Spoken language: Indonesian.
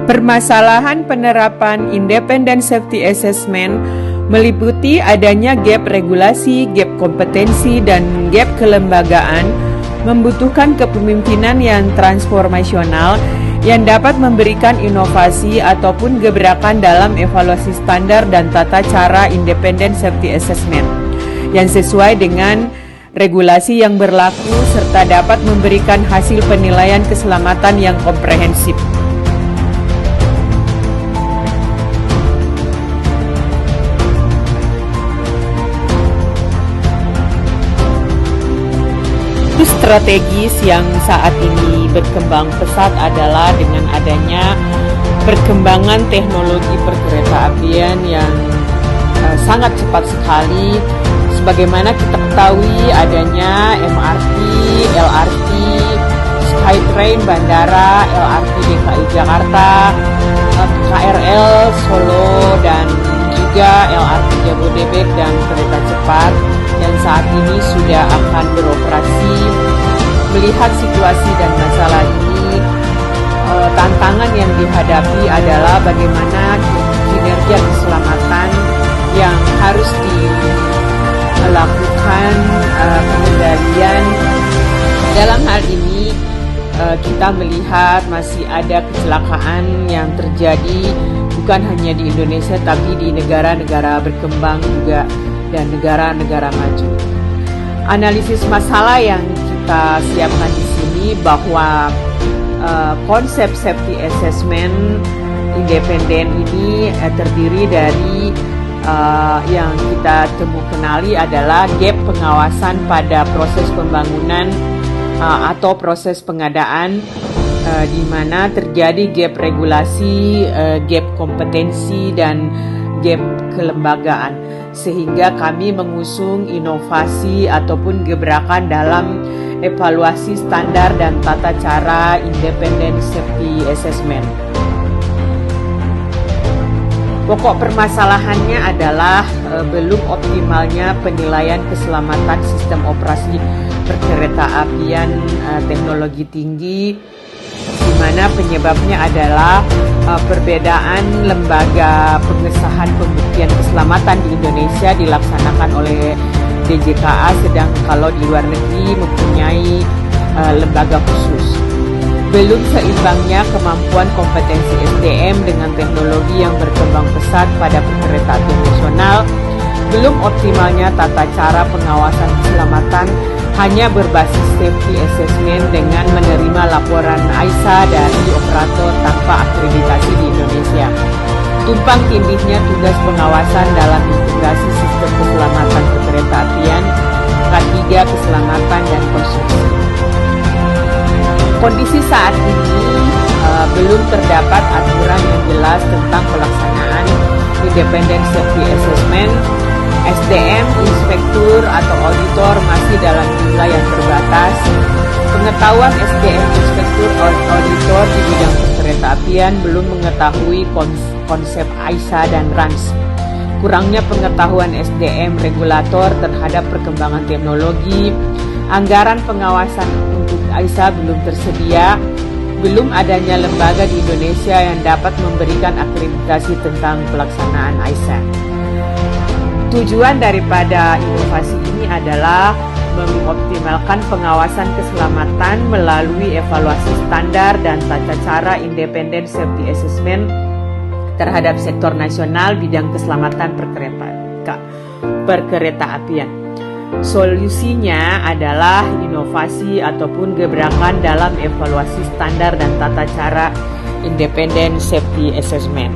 Permasalahan penerapan Independent Safety Assessment meliputi adanya gap regulasi, gap kompetensi, dan gap kelembagaan, membutuhkan kepemimpinan yang transformasional yang dapat memberikan inovasi ataupun gebrakan dalam evaluasi standar dan tata cara Independent Safety Assessment yang sesuai dengan regulasi yang berlaku serta dapat memberikan hasil penilaian keselamatan yang komprehensif. Strategis yang saat ini berkembang pesat adalah dengan adanya perkembangan teknologi perkereta apian yang sangat cepat sekali. Sebagaimana kita ketahui adanya MRT, LRT, Skytrain Bandara, LRT DKI Jakarta, KRL Solo, dan juga LRT Jabodebek dan kereta cepat yang saat ini sudah akan beroperasi. Melihat situasi dan masalah ini, tantangan yang dihadapi adalah bagaimana kinerja keselamatan yang harus dilakukan pengendalian. Dalam hal ini kita melihat masih ada kecelakaan yang terjadi bukan hanya di Indonesia tapi di negara-negara berkembang juga dan negara-negara maju. Analisis masalah yang kita siapkan di sini bahwa konsep safety assessment independen ini terdiri dari yang kita kenali adalah gap pengawasan pada proses pembangunan atau proses pengadaan, di mana terjadi gap regulasi, gap kompetensi, dan gap kelembagaan, sehingga kami mengusung inovasi ataupun gebrakan dalam evaluasi standar dan tata cara Independent Safety Assessment. Pokok permasalahannya adalah belum optimalnya penilaian keselamatan sistem operasi perkereta-apian teknologi tinggi, di mana penyebabnya adalah perbedaan lembaga pengesahan pembuktian keselamatan di Indonesia dilaksanakan oleh DJKA, sedang kalau di luar negeri mempunyai lembaga khusus. Belum seimbangnya kemampuan kompetensi SDM dengan teknologi yang berkembang pesat pada perkereta-apian nasional. Belum optimalnya tata cara pengawasan keselamatan hanya berbasis safety assessment dengan menerima laporan AISA dari operator tanpa akreditasi di Indonesia. Tumpang tindihnya tugas pengawasan dalam integrasi sistem keselamatan perkereta-apian, K3 keselamatan dan konstruksi. Kondisi saat ini belum terdapat aturan yang jelas tentang pelaksanaan Independent Safety Assessment. SDM, inspektur atau auditor masih dalam jumlah yang terbatas. Pengetahuan SDM, inspektur, auditor di bidang perkereta-apian belum mengetahui konsep AISA dan RANS. Kurangnya pengetahuan SDM regulator terhadap perkembangan teknologi, anggaran pengawasan untuk AISA belum tersedia, belum adanya lembaga di Indonesia yang dapat memberikan akreditasi tentang pelaksanaan AISA. Tujuan daripada inovasi ini adalah mengoptimalkan pengawasan keselamatan melalui evaluasi standar dan tata cara Independent Safety Assessment terhadap sektor nasional bidang keselamatan perkereta-apian. Solusinya adalah inovasi ataupun gebrakan dalam evaluasi standar dan tata cara Independent Safety Assessment.